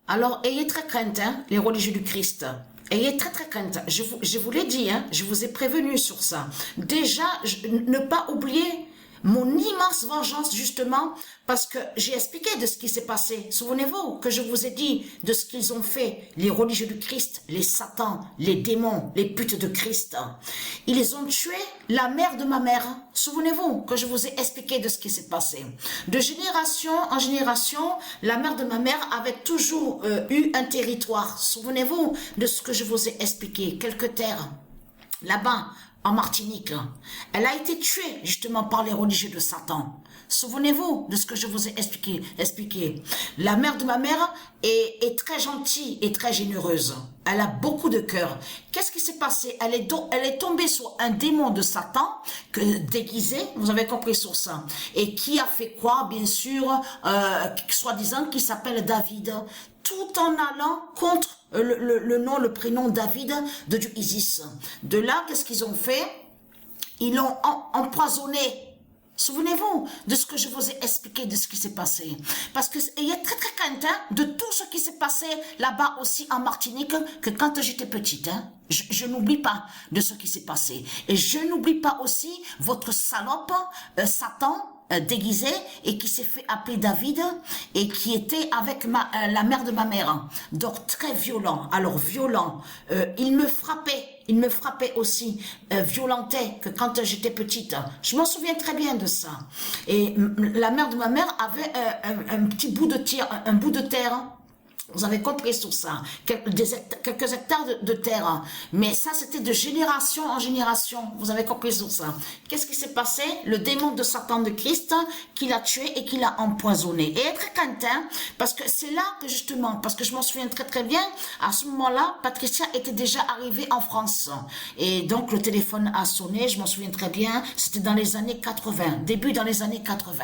Alors, ayez très crainte, hein, les religieux du Christ. Ayez très très crainte. Je vous l'ai dit, hein, je vous ai prévenu sur ça. Déjà, ne pas oublier mon immense vengeance, justement, parce que j'ai expliqué de ce qui s'est passé. Souvenez-vous que je vous ai dit de ce qu'ils ont fait, les religieux du Christ, les satans, les démons, les putes de Christ. Ils ont tué la mère de ma mère. Souvenez-vous que je vous ai expliqué de ce qui s'est passé. De génération en génération, la mère de ma mère avait toujours eu un territoire. Souvenez-vous de ce que je vous ai expliqué, quelques terres. Là-bas, en Martinique, elle a été tuée justement par les religieux de Satan. Souvenez-vous de ce que je vous ai expliqué. La mère de ma mère est très gentille et très généreuse. Elle a beaucoup de cœur. Qu'est-ce qui s'est passé? Elle est tombée sur un démon de Satan, déguisé, vous avez compris sur ça. Et qui a fait quoi, bien sûr, soi-disant, qui s'appelle David, tout en allant contre le prénom David de Dieu Isis. De là, qu'est-ce qu'ils ont fait? Ils l'ont empoisonné. Souvenez-vous de ce que je vous ai expliqué de ce qui s'est passé. Parce que il est très très crainte, hein, de tout ce qui s'est passé là-bas aussi en Martinique, que quand j'étais petite, hein, je n'oublie pas de ce qui s'est passé. Et je n'oublie pas aussi votre salope, Satan, déguisé, et qui s'est fait appeler David, et qui était avec la mère de ma mère. Donc très violent. Alors violent, il me frappait aussi, violentait, que quand j'étais petite. Je m'en souviens très bien de ça. Et la mère de ma mère avait un petit bout de terre. Vous avez compris sur ça, quelques hectares de terre. Mais ça, c'était de génération en génération. Vous avez compris sur ça. Qu'est-ce qui s'est passé? Le démon de Satan de Christ qui l'a tué et qui l'a empoisonné. Et très quentin, parce que c'est là que justement, parce que je m'en souviens très très bien, à ce moment-là, Patricia était déjà arrivée en France. Et donc, le téléphone a sonné, je m'en souviens très bien, c'était dans les années 80, début dans les années 80.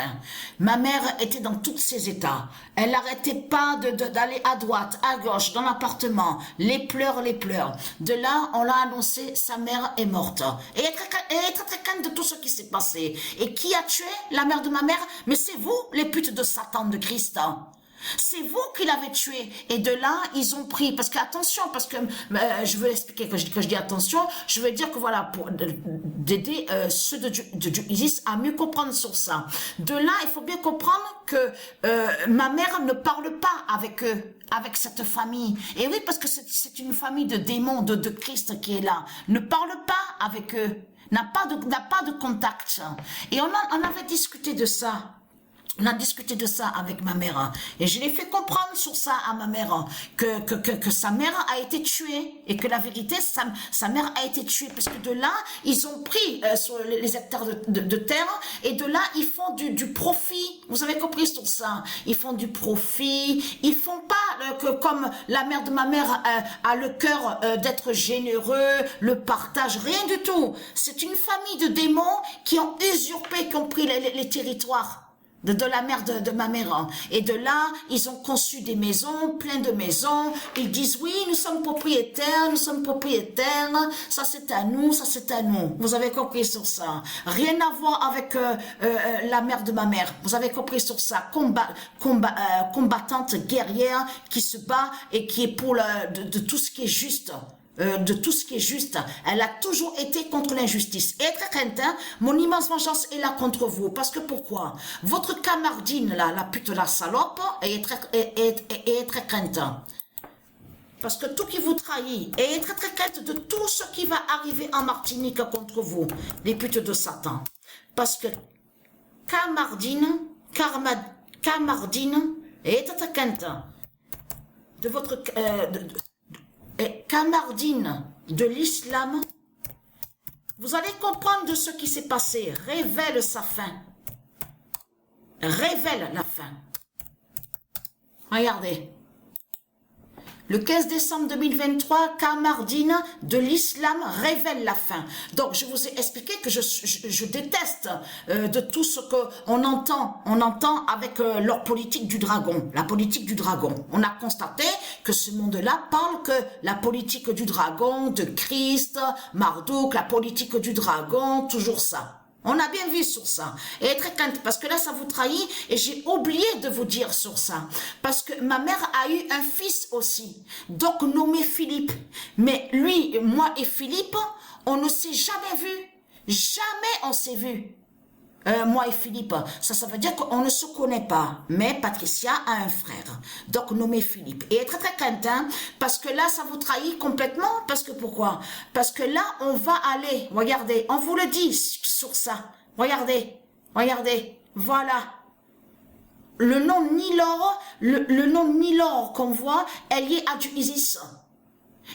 Ma mère était dans tous ses états. Elle n'arrêtait pas d'aller à droite, à gauche, dans l'appartement, les pleurs. De là, on l'a annoncé, sa mère est morte. Et elle est très calme de tout ce qui s'est passé. Et qui a tué la mère de ma mère? Mais c'est vous, les putes de Satan de Christ. C'est vous qui l'avez tué. Et de là, ils ont pris, parce que attention, parce que je veux expliquer que je dis attention, je veux dire que voilà, pour d'aider ceux de Dieu Isis à mieux comprendre sur ça. De là, il faut bien comprendre que ma mère ne parle pas avec eux, avec cette famille. Et oui, parce que c'est une famille de démons, de Christ qui est là. Ne parle pas avec eux, n'a pas de contact. Et on avait discuté de ça. On a discuté de ça avec ma mère et je l'ai fait comprendre sur ça à ma mère que sa mère a été tuée et que la vérité, sa mère a été tuée parce que de là, ils ont pris sur les hectares de terre et de là, ils font du profit. Vous avez compris sur ça? Ils font du profit. Ils font pas que comme la mère de ma mère a le cœur d'être généreux, le partage, rien du tout. C'est une famille de démons qui ont usurpé, qui ont pris les territoires de la mère de ma mère. Et de là, ils ont conçu des maisons, plein de maisons. Ils disent, oui, nous sommes propriétaires, ça c'est à nous, ça c'est à nous. Vous avez compris sur ça. Rien à voir avec la mère de ma mère. Vous avez compris sur ça. Combattante, guerrière, qui se bat et qui est pour de tout ce qui est juste. De tout ce qui est juste. Elle a toujours été contre l'injustice. Et très crainte, hein, mon immense vengeance est là contre vous. Parce que pourquoi? Votre camardine, là, la pute, la salope, est très crainte. Parce que tout qui vous trahit est très crainte de tout ce qui va arriver en Martinique contre vous, les putes de Satan. Parce que camardine est très crainte de votre... camardine de l'islam, vous allez comprendre de ce qui s'est passé. Révèle sa fin. Révèle la fin. Regardez. Le 15 décembre 2023, camardine de l'islam révèle la fin. Donc, je vous ai expliqué que je déteste de tout ce qu'on entend. On entend avec leur politique du dragon, la politique du dragon. On a constaté que ce monde-là parle que la politique du dragon, de Christ, Marduk, la politique du dragon, toujours ça. On a bien vu sur ça. Et être crainte, parce que là, ça vous trahit. Et j'ai oublié de vous dire sur ça. Parce que ma mère a eu un fils aussi. Donc, nommé Philippe. Mais lui, moi et Philippe, on ne s'est jamais vu. Jamais on s'est vu. Moi et Philippe, ça veut dire qu'on ne se connaît pas, mais Patricia a un frère, donc nommé Philippe. Et très très crainte, hein, parce que là, ça vous trahit complètement, parce que pourquoi? Parce que là, on va aller, regardez, on vous le dit sur ça, regardez, voilà. Le nom Nilor, le nom Nilor qu'on voit, elle y est à du Isis.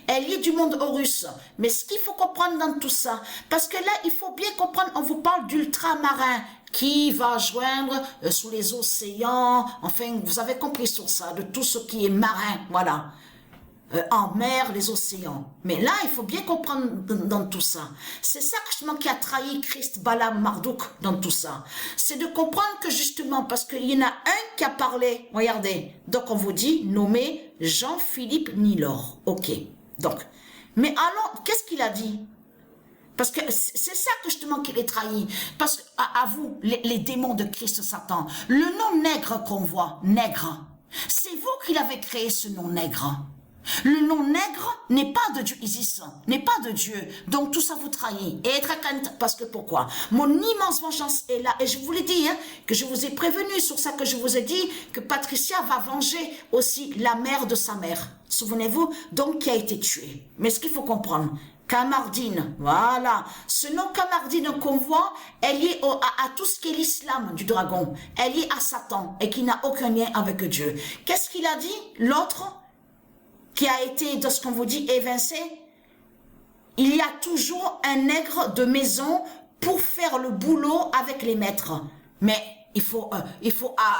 Elle y est du monde Horus. Mais ce qu'il faut comprendre dans tout ça, parce que là, il faut bien comprendre, on vous parle d'ultramarin qui va joindre sous les océans, enfin, vous avez compris sur ça, de tout ce qui est marin, voilà. En mer, les océans. Mais là, il faut bien comprendre dans tout ça. C'est ça justement qui a trahi Christ, Balaam, Marduk dans tout ça. C'est de comprendre que justement, parce qu'il y en a un qui a parlé, regardez, donc on vous dit, nommé Jean-Philippe Nilor. Ok. Donc, mais alors, qu'est-ce qu'il a dit? Parce que c'est ça que justement qu'il est trahi. Parce que, à vous, les démons de Christ Satan, le nom nègre qu'on voit, nègre, c'est vous qui l'avez créé ce nom nègre. Le nom nègre n'est pas de Dieu Isis, n'est pas de Dieu. Donc tout ça vous trahit. Et être crainte, parce que pourquoi? Mon immense vengeance est là. Et je vous l'ai dit, hein, que je vous ai prévenu sur ça, que je vous ai dit que Patricia va venger aussi la mère de sa mère. Souvenez-vous, donc qui a été tuée. Mais ce qu'il faut comprendre, Kamardine, voilà. Ce nom Kamardine qu'on voit, elle est à tout ce qui est l'islam du dragon. Elle est à Satan et qui n'a aucun lien avec Dieu. Qu'est-ce qu'il a dit? L'autre qui a été, de ce qu'on vous dit, évincé, il y a toujours un nègre de maison pour faire le boulot avec les maîtres. Mais il faut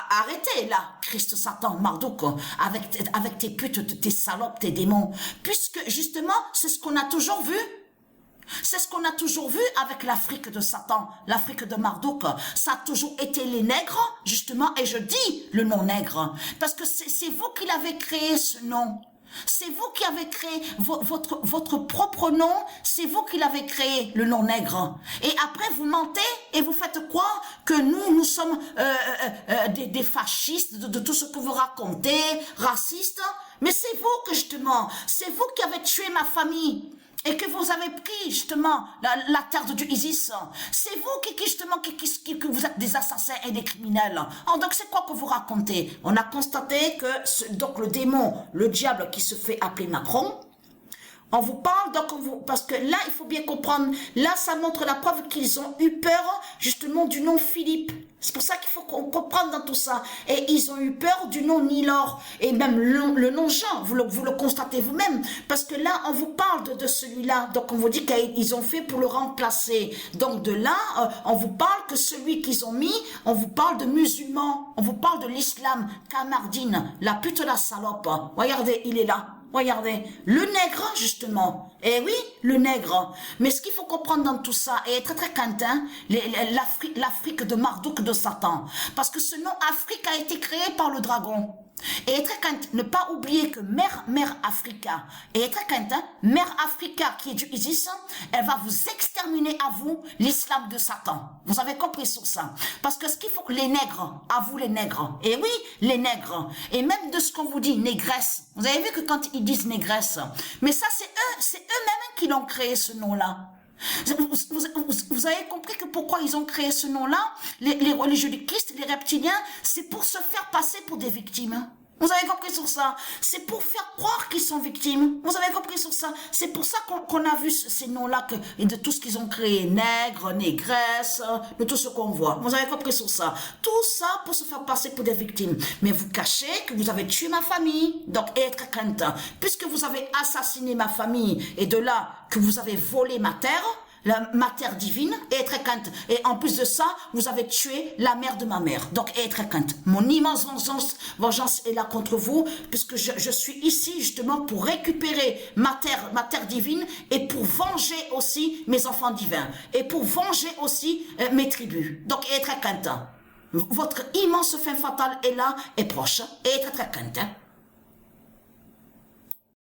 arrêter là, Christ, Satan, Marduk, avec tes putes, tes salopes, tes démons. Puisque justement, c'est ce qu'on a toujours vu. C'est ce qu'on a toujours vu avec l'Afrique de Satan, l'Afrique de Marduk. Ça a toujours été les nègres, justement, et je dis le nom nègre. Parce que c'est vous qui l'avez créé, ce nom. C'est vous qui avez créé votre propre nom, c'est vous qui l'avez créé, le nom nègre. Et après, vous mentez et vous faites croire que nous sommes des fascistes, de tout ce que vous racontez, racistes. Mais c'est vous que justement, c'est vous qui avez tué ma famille. Et que vous avez pris justement la terre de Dieu Isis. C'est vous qui justement que vous êtes des assassins et des criminels. Alors donc c'est quoi que vous racontez? On a constaté que donc le démon, le diable qui se fait appeler Macron, on vous parle donc parce que là il faut bien comprendre, là ça montre la preuve qu'ils ont eu peur justement du nom Philippe. C'est pour ça qu'il faut qu'on comprenne dans tout ça. Et ils ont eu peur du nom Nilor. Et même le nom Jean, vous le constatez vous-même. Parce que là, on vous parle de celui-là. Donc on vous dit qu'ils ont fait pour le remplacer. Donc de là, on vous parle que celui qu'ils ont mis, on vous parle de musulmans. On vous parle de l'islam. Kamardine, la pute la salope. Regardez, il est là. Regardez, le nègre, justement. Eh oui, le nègre. Mais ce qu'il faut comprendre dans tout ça, et être très quentin, l'Afrique de Marduk de Satan. Parce que ce nom Afrique a été créé par le dragon. Et très quentin, ne pas oublier que Mère Africa, et très quentin, Mère Africa qui est du Isis, elle va vous exterminer à vous l'islam de Satan. Vous avez compris sur ça. Parce que ce qu'il faut que les nègres, à vous les nègres, et oui, les nègres, et même de ce qu'on vous dit, négresse. Vous avez vu que quand ils disent négresse, mais ça c'est eux-mêmes qui l'ont créé ce nom-là. Vous avez compris que pourquoi ils ont créé ce nom-là, les religieux du Christ, les reptiliens, c'est pour se faire passer pour des victimes. Vous avez compris sur ça? C'est pour faire croire qu'ils sont victimes. Vous avez compris sur ça? C'est pour ça qu'on a vu ces noms-là et de tout ce qu'ils ont créé, nègre, négresse, de tout ce qu'on voit. Vous avez compris sur ça? Tout ça pour se faire passer pour des victimes. Mais vous cachez que vous avez tué ma famille. Donc, être craintant. Puisque vous avez assassiné ma famille et de là que vous avez volé ma terre, ma terre divine, et être crainte. Et en plus de ça, vous avez tué la mère de ma mère. Donc, être crainte. Mon immense vengeance est là contre vous, puisque je suis ici justement pour récupérer ma terre divine et pour venger aussi mes enfants divins. Et pour venger aussi mes tribus. Donc, être crainte. Votre immense fin fatale est là, est proche. Et être crainte.